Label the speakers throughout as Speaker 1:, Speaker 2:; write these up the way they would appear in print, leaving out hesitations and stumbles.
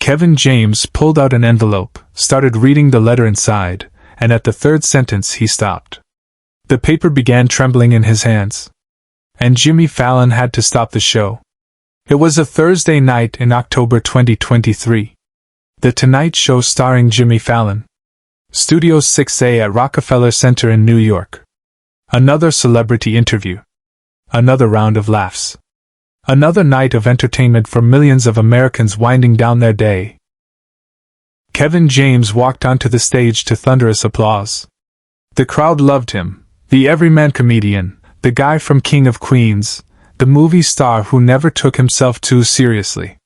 Speaker 1: Kevin James pulled out an envelope, started reading the letter inside, and at the third sentence he stopped. The paper began trembling in his hands. And Jimmy Fallon had to stop the show. It was a Thursday night in October 2023. The Tonight Show starring Jimmy Fallon. Studio 6A at Rockefeller Center in New York. Another celebrity interview. Another round of laughs. Another night of entertainment for millions of Americans winding down their day. Kevin James walked onto the stage to thunderous applause. The crowd loved him, the everyman comedian, the guy from King of Queens, the movie star who never took himself too seriously.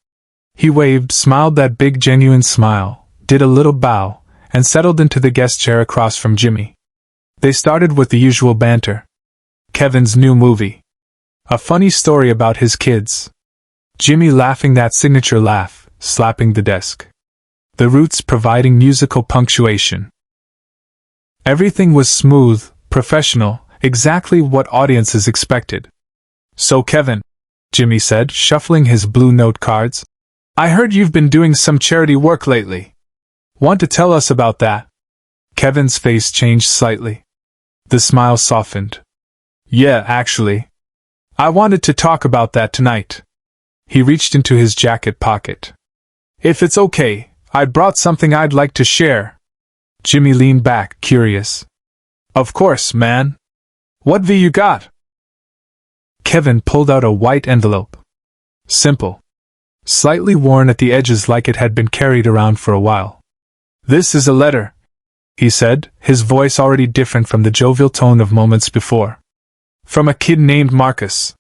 Speaker 1: He waved, smiled that big genuine smile, did a little bow, and settled into the guest chair across from Jimmy. They started with the usual banter. Kevin's new movie. A funny story about his kids. Jimmy laughing that signature laugh, slapping the desk. The Roots providing musical punctuation. Everything was smooth, professional, exactly what audiences expected. "So Kevin," Jimmy said, shuffling his blue note cards, "I heard you've been doing some charity work lately. Want to tell us about that?" Kevin's face changed slightly. The smile softened. "Yeah, actually. I wanted to talk about that tonight." He reached into his jacket pocket. "If it's okay, I brought something I'd like to share." Jimmy leaned back, curious. "Of course, man. What have you got?" Kevin pulled out a white envelope. Simple. Slightly worn at the edges like it had been carried around for a while. "This is a letter," he said, his voice already different from the jovial tone of moments before. "From a kid named Marcus.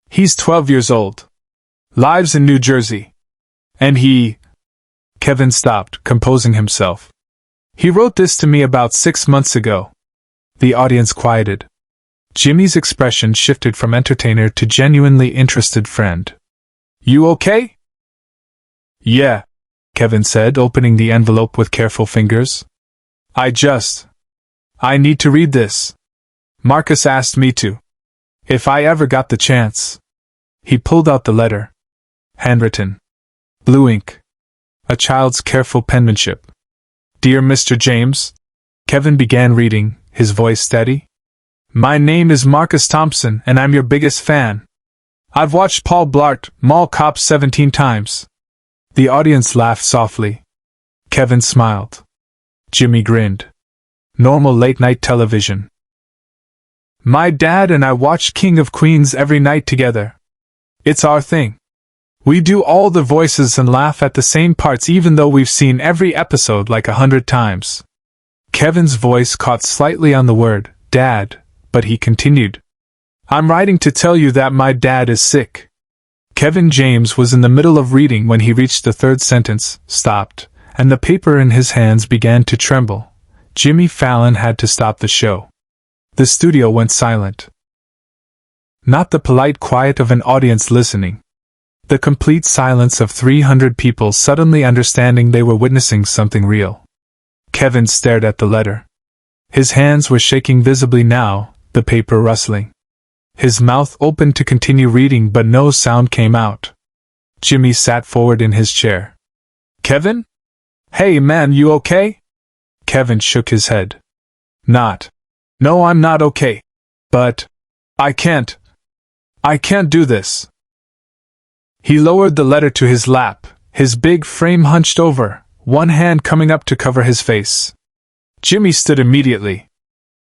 Speaker 1: He's 12 years old. Lives in New Jersey. And he—" Kevin stopped, composing himself. "He wrote this to me about 6 months ago." The audience quieted. Jimmy's expression shifted from entertainer to genuinely interested friend. "You okay?" "Yeah," Kevin said, opening the envelope with careful fingers. I need to read this. Marcus asked me to. If I ever got the chance." He pulled out the letter. Handwritten. Blue ink. A child's careful penmanship. "Dear Mr. James," Kevin began reading, his voice steady. "My name is Marcus Thompson and I'm your biggest fan. I've watched Paul Blart, Mall Cop 17 times. The audience laughed softly. Kevin smiled. Jimmy grinned. Normal late-night television. "My dad and I watch King of Queens every night together. It's our thing. We do all the voices and laugh at the same parts even though we've seen every episode like 100 times. Kevin's voice caught slightly on the word, Dad, but he continued. "I'm writing to tell you that my dad is sick." Kevin James was in the middle of reading when he reached the third sentence, stopped, and the paper in his hands began to tremble. Jimmy Fallon had to stop the show. The studio went silent. Not the polite quiet of an audience listening. The complete silence of 300 people suddenly understanding they were witnessing something real. Kevin stared at the letter. His hands were shaking visibly now, the paper rustling. His mouth opened to continue reading but no sound came out. Jimmy sat forward in his chair. "Kevin? Hey man, you okay?" Kevin shook his head. No, I'm not okay. But I can't do this." He lowered the letter to his lap, his big frame hunched over, one hand coming up to cover his face. Jimmy stood immediately.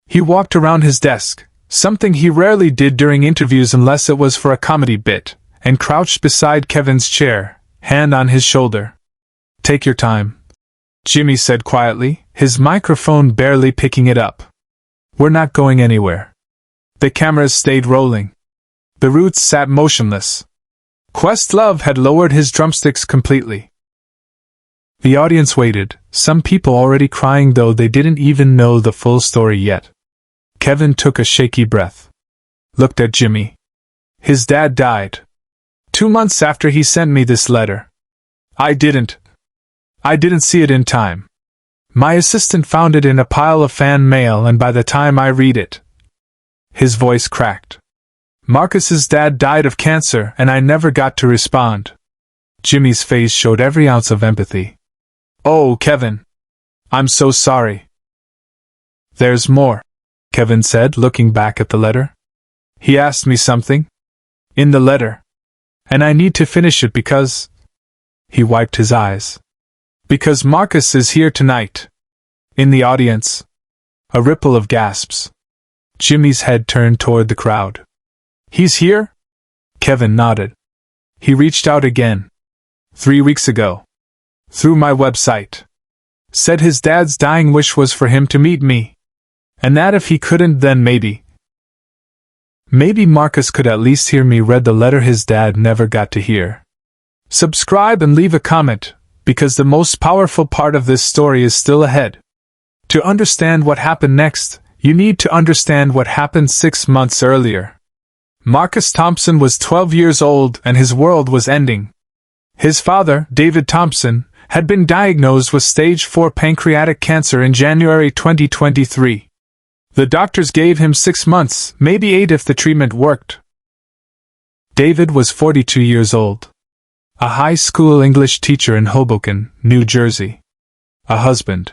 Speaker 1: He walked around his desk, something he rarely did during interviews unless it was for a comedy bit, and crouched beside Kevin's chair, hand on his shoulder. "Take your time," Jimmy said quietly, his microphone barely picking it up. "We're not going anywhere." The cameras stayed rolling. The Roots sat motionless. Questlove had lowered his drumsticks completely. The audience waited, some people already crying though they didn't even know the full story yet. Kevin took a shaky breath. Looked at Jimmy. "His dad died 2 months after he sent me this letter. I didn't see it in time. My assistant found it in a pile of fan mail and by the time I read it..." His voice cracked. "Marcus's dad died of cancer and I never got to respond." Jimmy's face showed every ounce of empathy. "Oh, Kevin. I'm so sorry." "There's more," Kevin said, looking back at the letter. "He asked me something in the letter, and I need to finish it because—" He wiped his eyes. "Because Marcus is here tonight." In the audience, a ripple of gasps. Jimmy's head turned toward the crowd. "He's here?" Kevin nodded. "He reached out again. 3 weeks ago. Through my website. Said his dad's dying wish was for him to meet me. And that if he couldn't, then maybe Marcus could at least hear me." Read the letter his dad never got to hear. Subscribe and leave a comment, because the most powerful part of this story is still ahead. To understand what happened next, you need to understand what happened 6 months earlier. Marcus Thompson was 12 years old and his world was ending. His father, David Thompson, had been diagnosed with stage 4 pancreatic cancer in January 2023. The doctors gave him 6 months, maybe 8 if the treatment worked. David was 42 years old. A high school English teacher in Hoboken, New Jersey. A husband.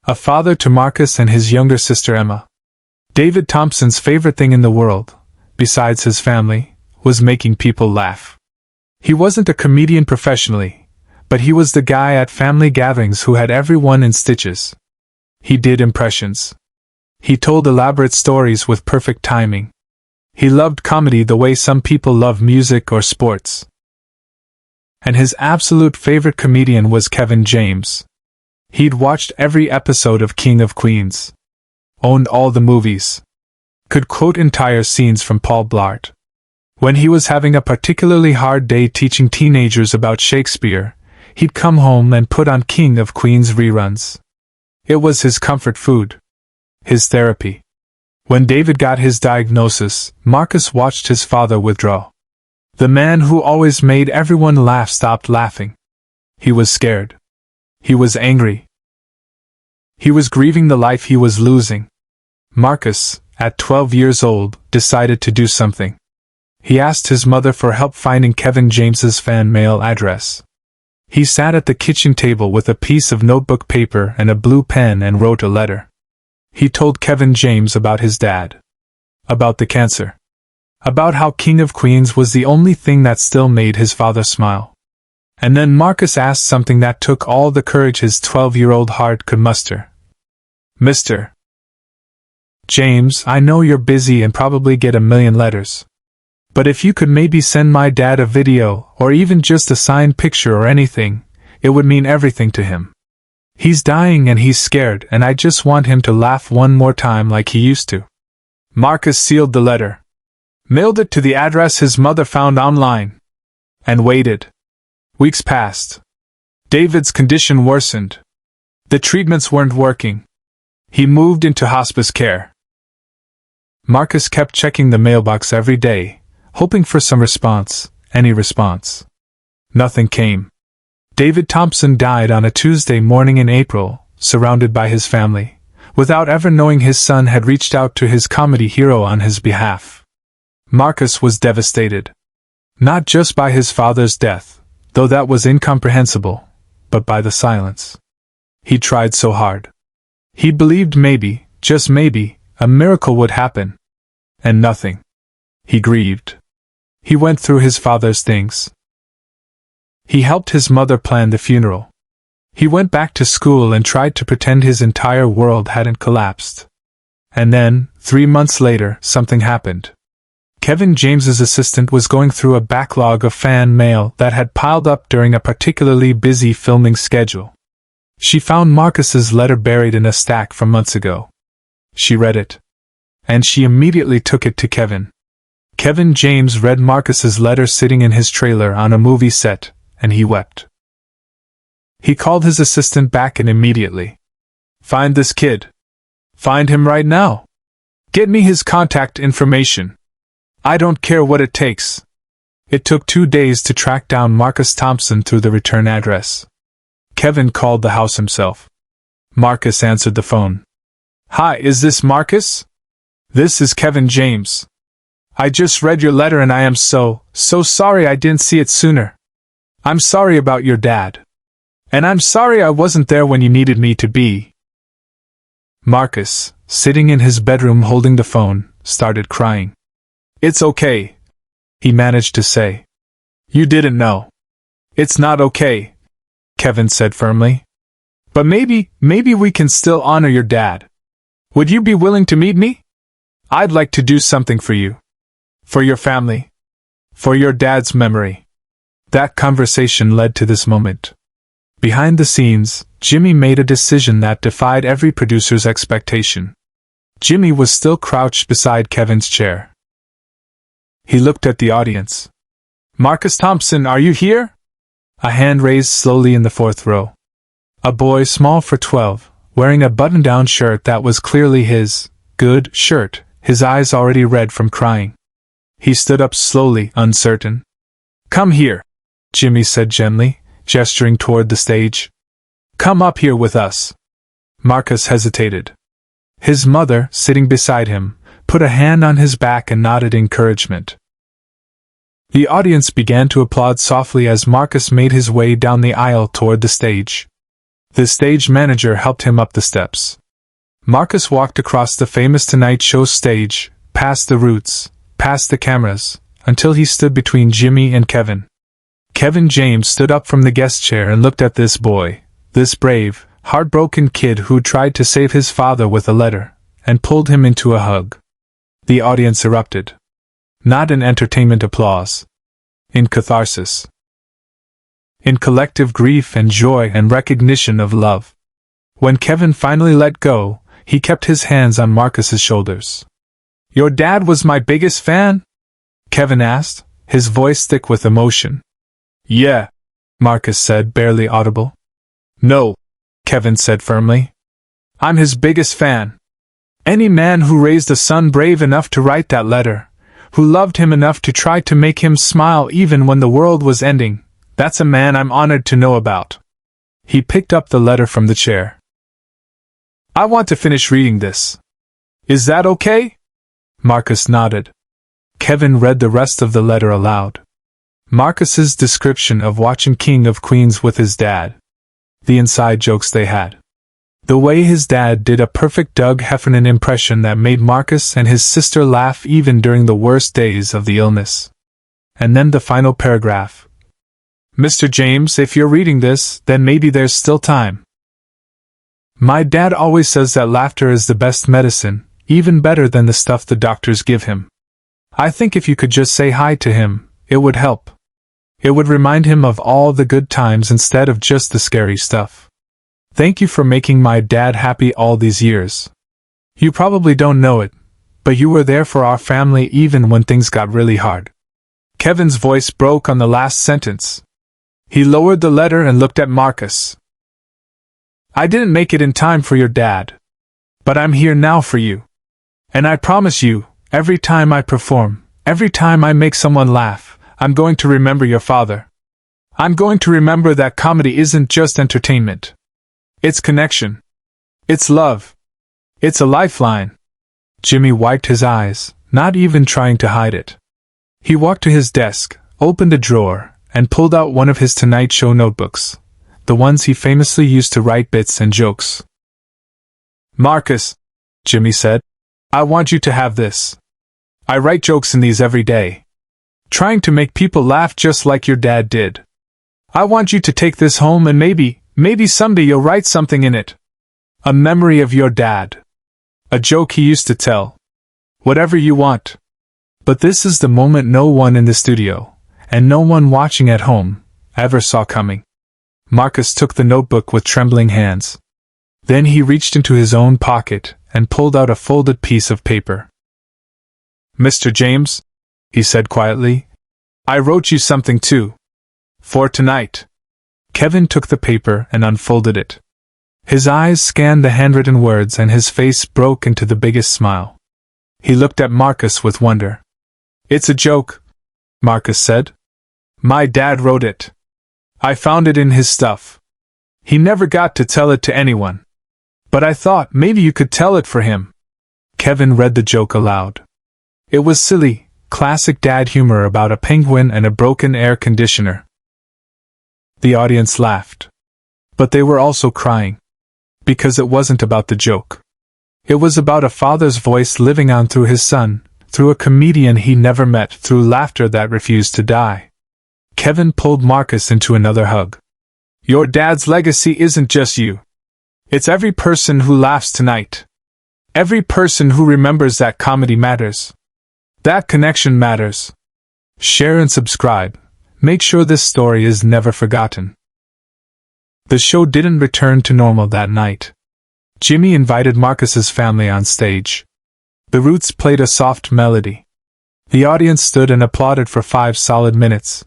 Speaker 1: A father to Marcus and his younger sister Emma. David Thompson's favorite thing in the world, besides his family, was making people laugh. He wasn't a comedian professionally, but he was the guy at family gatherings who had everyone in stitches. He did impressions. He told elaborate stories with perfect timing. He loved comedy the way some people love music or sports. And his absolute favorite comedian was Kevin James. He'd watched every episode of King of Queens. Owned all the movies. Could quote entire scenes from Paul Blart. When he was having a particularly hard day teaching teenagers about Shakespeare, he'd come home and put on King of Queens reruns. It was his comfort food. His therapy. When David got his diagnosis, Marcus watched his father withdraw. The man who always made everyone laugh stopped laughing. He was scared. He was angry. He was grieving the life he was losing. Marcus, at 12 years old, decided to do something. He asked his mother for help finding Kevin James's fan mail address. He sat at the kitchen table with a piece of notebook paper and a blue pen and wrote a letter. He told Kevin James about his dad. About the cancer. About how King of Queens was the only thing that still made his father smile. And then Marcus asked something that took all the courage his 12-year-old heart could muster. "Mr. James, I know you're busy and probably get a million letters. But if you could maybe send my dad a video, or even just a signed picture or anything, it would mean everything to him. He's dying and he's scared, and I just want him to laugh one more time like he used to." Marcus sealed the letter. Mailed it to the address his mother found online. And waited. Weeks passed. David's condition worsened. The treatments weren't working. He moved into hospice care. Marcus kept checking the mailbox every day, hoping for some response, any response. Nothing came. David Thompson died on a Tuesday morning in April, surrounded by his family, without ever knowing his son had reached out to his comedy hero on his behalf. Marcus was devastated. Not just by his father's death, though that was incomprehensible, but by the silence. He tried so hard. He believed maybe, just maybe, a miracle would happen. And nothing. He grieved. He went through his father's things. He helped his mother plan the funeral. He went back to school and tried to pretend his entire world hadn't collapsed. And then, 3 months later, something happened. Kevin James's assistant was going through a backlog of fan mail that had piled up during a particularly busy filming schedule. She found Marcus's letter buried in a stack from months ago. She read it. And she immediately took it to Kevin. Kevin James read Marcus's letter sitting in his trailer on a movie set, and he wept. He called his assistant back and immediately. "Find this kid. Find him right now. Get me his contact information. I don't care what it takes." It took 2 days to track down Marcus Thompson through the return address. Kevin called the house himself. Marcus answered the phone. "Hi, is this Marcus? This is Kevin James. I just read your letter and I am so sorry I didn't see it sooner. I'm sorry about your dad. And I'm sorry I wasn't there when you needed me to be. Marcus, sitting in his bedroom holding the phone, started crying. It's okay, he managed to say. You didn't know. It's not okay, Kevin said firmly. But maybe we can still honor your dad. Would you be willing to meet me? I'd like to do something for you. For your family. For your dad's memory. That conversation led to this moment. Behind the scenes, Jimmy made a decision that defied every producer's expectation. Jimmy was still crouched beside Kevin's chair. He looked at the audience. Marcus Thompson, are you here? A hand raised slowly in the fourth row. A boy small for 12, wearing a button-down shirt that was clearly his good shirt, his eyes already red from crying. He stood up slowly, uncertain. Come here, Jimmy said gently, gesturing toward the stage. Come up here with us. Marcus hesitated. His mother, sitting beside him, put a hand on his back and nodded encouragement. The audience began to applaud softly as Marcus made his way down the aisle toward the stage. The stage manager helped him up the steps. Marcus walked across the famous Tonight Show stage, past the Roots, past the cameras, until he stood between Jimmy and Kevin. Kevin James stood up from the guest chair and looked at this boy, this brave, heartbroken kid who tried to save his father with a letter, and pulled him into a hug. The audience erupted. Not in entertainment applause. In catharsis. In collective grief and joy and recognition of love. When Kevin finally let go, he kept his hands on Marcus's shoulders. Your dad was my biggest fan? Kevin asked, his voice thick with emotion. Yeah, Marcus said, barely audible. No, Kevin said firmly. I'm his biggest fan. Any man who raised a son brave enough to write that letter, who loved him enough to try to make him smile even when the world was ending, that's a man I'm honored to know about. He picked up the letter from the chair. I want to finish reading this. Is that okay? Marcus nodded. Kevin read the rest of the letter aloud. Marcus's description of watching King of Queens with his dad. The inside jokes they had. The way his dad did a perfect Doug Heffernan impression that made Marcus and his sister laugh even during the worst days of the illness. And then the final paragraph. Mr. James, if you're reading this, then maybe there's still time. My dad always says that laughter is the best medicine, even better than the stuff the doctors give him. I think if you could just say hi to him, it would help. It would remind him of all the good times instead of just the scary stuff. Thank you for making my dad happy all these years. You probably don't know it, but you were there for our family even when things got really hard. Kevin's voice broke on the last sentence. He lowered the letter and looked at Marcus. I didn't make it in time for your dad. But I'm here now for you. And I promise you, every time I perform, every time I make someone laugh, I'm going to remember your father. I'm going to remember that comedy isn't just entertainment. It's connection. It's love. It's a lifeline. Jimmy wiped his eyes, not even trying to hide it. He walked to his desk, opened a drawer, and pulled out one of his Tonight Show notebooks, the ones he famously used to write bits and jokes. Marcus, Jimmy said, I want you to have this. I write jokes in these every day. Trying to make people laugh just like your dad did. I want you to take this home and maybe someday you'll write something in it. A memory of your dad. A joke he used to tell. Whatever you want. But this is the moment no one in the studio, and no one watching at home, ever saw coming. Marcus took the notebook with trembling hands. Then he reached into his own pocket and pulled out a folded piece of paper. Mr. James, he said quietly, I wrote you something too. For tonight. Kevin took the paper and unfolded it. His eyes scanned the handwritten words and his face broke into the biggest smile. He looked at Marcus with wonder. It's a joke, Marcus said. My dad wrote it. I found it in his stuff. He never got to tell it to anyone. But I thought maybe you could tell it for him. Kevin read the joke aloud. It was silly, classic dad humor about a penguin and a broken air conditioner. The audience laughed. But they were also crying. Because it wasn't about the joke. It was about a father's voice living on through his son, through a comedian he never met, through laughter that refused to die. Kevin pulled Marcus into another hug. Your dad's legacy isn't just you. It's every person who laughs tonight. Every person who remembers that comedy matters. That connection matters. Share and subscribe. Make sure this story is never forgotten. The show didn't return to normal that night. Jimmy invited Marcus's family on stage. The Roots played a soft melody. The audience stood and applauded for 5 solid minutes.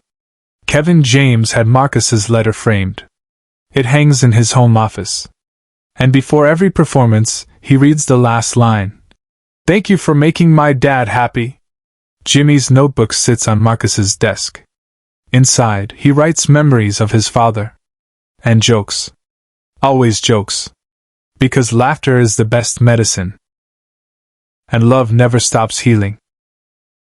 Speaker 1: Kevin James had Marcus's letter framed. It hangs in his home office. And before every performance, he reads the last line. Thank you for making my dad happy. Jimmy's notebook sits on Marcus's desk. Inside, he writes memories of his father. And jokes. Always jokes. Because laughter is the best medicine. And love never stops healing.